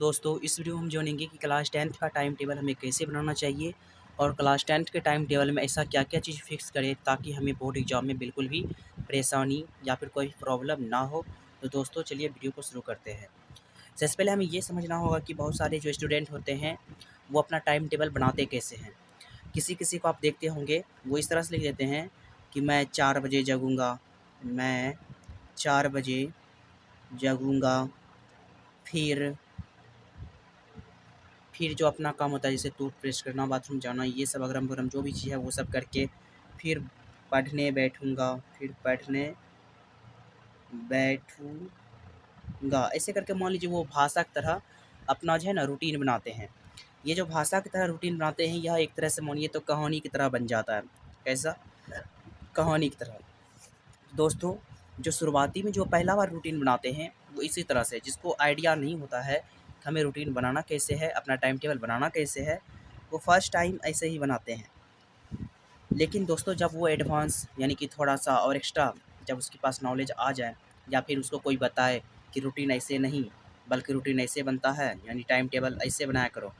दोस्तों इस वीडियो में हम जानेंगे कि क्लास 10th का टाइम टेबल हमें कैसे बनाना चाहिए और क्लास 10th के टाइम टेबल में ऐसा क्या क्या चीज़ फिक्स करें ताकि हमें बोर्ड एग्जाम में बिल्कुल भी परेशानी या फिर कोई प्रॉब्लम ना हो। तो दोस्तों चलिए वीडियो को शुरू करते हैं। सबसे पहले हमें ये समझना होगा कि बहुत सारे जो स्टूडेंट होते हैं वो अपना टाइम टेबल बनाते कैसे हैं। किसी किसी को आप देखते होंगे वो इस तरह से लिख देते हैं कि मैं 4 बजे जगूँगा, मैं 4 बजे जगूँगा, फिर जो अपना काम होता है जैसे टूथब्रश करना, बाथरूम जाना, ये सब अगरम-बगरम जो भी चीज़ है वो सब करके फिर पढ़ने बैठूँगा, ऐसे करके मान लीजिए वो भाषा की तरह अपना जो है ना रूटीन बनाते हैं। ये जो भाषा की तरह रूटीन बनाते हैं यह एक तरह से मानिए तो कहानी की तरह बन जाता है। कैसा? कहानी की तरह। दोस्तों जो शुरुआती में जो पहला बार रूटीन बनाते हैं वो इसी तरह से, जिसको आइडिया नहीं होता है कि हमें रूटीन बनाना कैसे है, अपना टाइम टेबल बनाना कैसे है, वो फर्स्ट टाइम ऐसे ही बनाते हैं। लेकिन दोस्तों जब वो एडवांस यानी कि थोड़ा सा और एक्स्ट्रा जब उसके पास नॉलेज आ जाए या फिर उसको कोई बताए कि रूटीन ऐसे नहीं बल्कि रूटीन ऐसे बनता है, यानी टाइम टेबल ऐसे बनाया करो।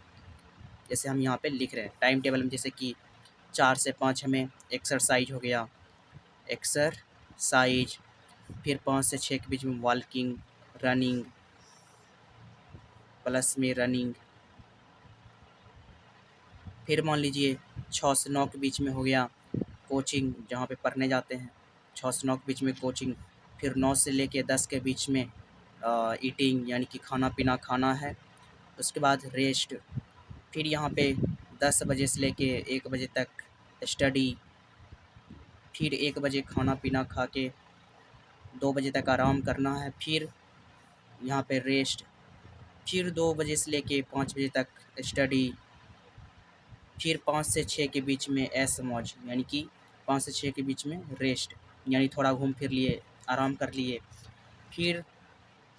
जैसे हम यहाँ पे लिख रहे हैं टाइम टेबल में, जैसे कि 4 से 5 हमें एक्सरसाइज हो गया, एक्सरसाइज, फिर 5 से 6 के बीच में वॉकिंग, रनिंग, प्लस में रनिंग, फिर मान लीजिए 6 से 9 के बीच में हो गया कोचिंग, जहाँ पे पढ़ने जाते हैं, 6 से 9 के बीच में कोचिंग, फिर 9 से लेके 10 के बीच में ईटिंग यानी कि खाना पीना खाना है, उसके बाद रेस्ट, फिर यहाँ पे 10 बजे से लेके 1 बजे तक स्टडी, फिर 1 बजे खाना पीना खा के 2 बजे तक आराम करना है, फिर यहाँ पे रेस्ट, फिर 2 बजे से लेके 5 बजे तक स्टडी, फिर 5 से 6 के बीच में ऐश मौज यानी कि 5 से 6 के बीच में रेस्ट यानी थोड़ा घूम फिर लिए, आराम कर लिए, फिर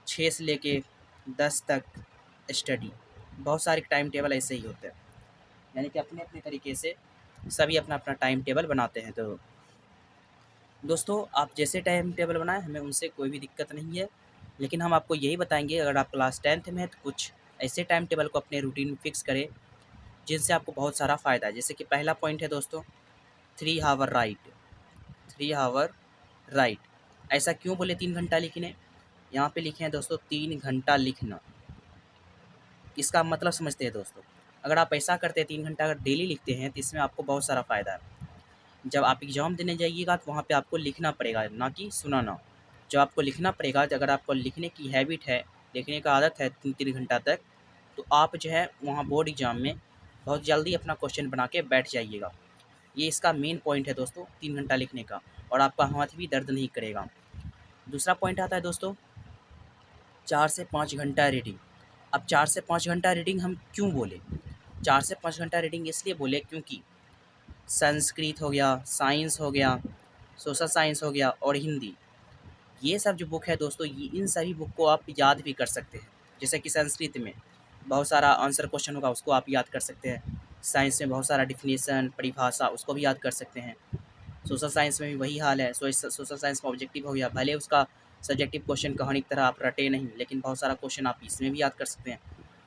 6 से लेके 10 तक स्टडी। बहुत सारे टाइम टेबल ऐसे ही होते हैं, यानी कि अपने अपने तरीके से सभी अपना अपना टाइम टेबल बनाते हैं। तो दोस्तों आप जैसे टाइम टेबल बनाएं हमें उनसे कोई भी दिक्कत नहीं है, लेकिन हम आपको यही बताएंगे अगर आप क्लास 10th में हैं तो कुछ ऐसे टाइम टेबल को अपने रूटीन में फिक्स करें जिनसे आपको बहुत सारा फ़ायदा है। जैसे कि पहला पॉइंट है दोस्तों 3 हावर राइट, 3 हावर राइट। ऐसा क्यों बोले 3 घंटा लिखने? यहाँ पे लिखे हैं दोस्तों 3 घंटा लिखना। इसका मतलब समझते हैं दोस्तों, अगर आप ऐसा करते हैं 3 घंटा अगर डेली लिखते हैं तो इसमें आपको बहुत सारा फ़ायदा है। जब आप एग्ज़ाम देने जाइएगा तो वहाँ पे आपको लिखना पड़ेगा, ना कि सुनाना। जब आपको लिखना पड़ेगा, अगर आपको लिखने की हैबिट है, लिखने का आदत है 3-3 घंटा तक, तो आप जो है वहाँ बोर्ड एग्ज़ाम में बहुत जल्दी अपना क्वेश्चन बना के बैठ जाइएगा। ये इसका मेन पॉइंट है दोस्तों 3 घंटा लिखने का, और आपका हाथ भी दर्द नहीं करेगा। दूसरा पॉइंट आता है दोस्तों 4 से 5 घंटा रीडिंग। अब 4 से 5 घंटा रीडिंग हम क्यों बोले? 4 से 5 घंटा रीडिंग इसलिए बोले क्योंकि संस्कृत हो गया, साइंस हो गया, सोशल साइंस हो गया और हिंदी, ये सब जो बुक है दोस्तों, ये इन सभी बुक को आप याद भी कर सकते हैं। जैसे कि संस्कृत में बहुत सारा आंसर क्वेश्चन होगा, उसको आप याद कर सकते हैं। साइंस में बहुत सारा डिफिनीसन, परिभाषा, उसको भी याद कर सकते हैं। सोशल साइंस में भी वही हाल है। सोशल साइंस में ऑब्जेक्टिव हो गया, भले उसका सब्जेक्टिव क्वेश्चन कहानी की तरह आप रटे नहीं, लेकिन बहुत सारा क्वेश्चन आप इसमें भी याद कर सकते हैं।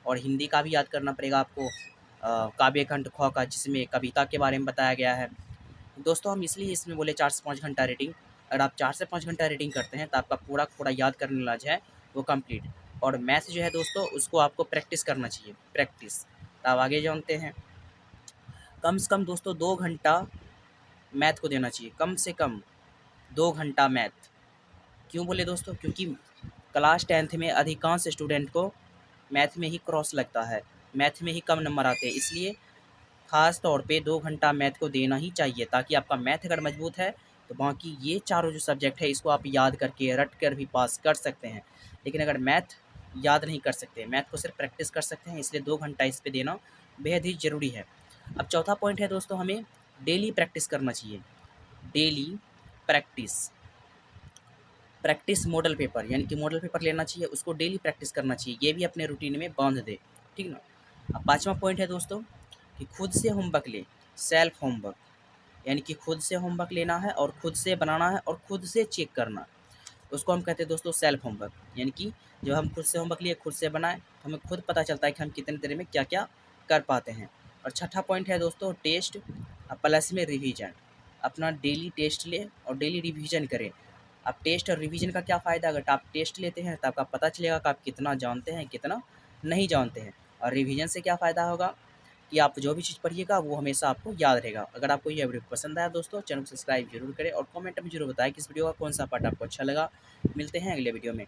और हिंदी का भी याद करना पड़ेगा आपको, काव्य खंड ख का, जिसमें कविता के बारे में बताया गया है। दोस्तों हम इसलिए इसमें बोले 4 से 5 घंटा रीडिंग। अगर आप 4 से 5 घंटा रीडिंग करते हैं तो आपका पूरा याद करने वाला जो है वो कंप्लीट। और मैथ जो है दोस्तों उसको आपको प्रैक्टिस करना चाहिए, प्रैक्टिस। तो आप आगे जानते हैं कम से कम दोस्तों 2 घंटा मैथ को देना चाहिए, कम से कम 2 घंटा मैथ। क्यों बोले दोस्तों? क्योंकि क्लास 10th में अधिकांश स्टूडेंट को मैथ में ही क्रॉस लगता है, मैथ में ही कम नंबर आते हैं, इसलिए ख़ास तौर पे 2 घंटा मैथ को देना ही चाहिए, ताकि आपका मैथ अगर मजबूत है तो बाकी ये चारों जो सब्जेक्ट है इसको आप याद करके रट कर भी पास कर सकते हैं। लेकिन अगर मैथ याद नहीं कर सकते, मैथ को सिर्फ प्रैक्टिस कर सकते हैं, इसलिए 2 घंटा इस पे देना बेहद ही ज़रूरी है। अब चौथा पॉइंट है दोस्तों, हमें डेली प्रैक्टिस करना चाहिए। Daily practice, practice model paper, यानी कि मॉडल पेपर लेना चाहिए, उसको डेली प्रैक्टिस करना चाहिए, ये भी अपने रूटीन में बांध दे, ठीक ना। अब पाँचवा पॉइंट है दोस्तों कि खुद से होमवर्क ले, सेल्फ होमवर्क, यानी कि खुद से होमवर्क लेना है और खुद से बनाना है और खुद से चेक करना। उसको हम कहते हैं दोस्तों सेल्फ होमवर्क, यानी कि जब हम खुद से होमवर्क लिए, खुद से बनाएँ, तो हमें खुद पता चलता है कि हम कितनी देर में क्या-क्या कर पाते हैं। और छठा पॉइंट है दोस्तों टेस्ट प्लस में रिवीजन। अपना डेली टेस्ट लें और डेली रिवीजन करें। अब टेस्ट और रिवीजन का क्या फ़ायदा, अगर आप टेस्ट लेते हैं तो आपका पता चलेगा कि आप कितना जानते हैं, कितना नहीं जानते हैं। और रिवीजन से क्या फ़ायदा होगा कि आप जो भी चीज़ पढ़िएगा वो हमेशा आपको याद रहेगा। अगर आपको ये वीडियो पसंद आया दोस्तों, चैनल को सब्सक्राइब जरूर करें और कमेंट में जरूर बताएं कि इस वीडियो का कौन सा पार्ट आपको अच्छा लगा। मिलते हैं अगले वीडियो में।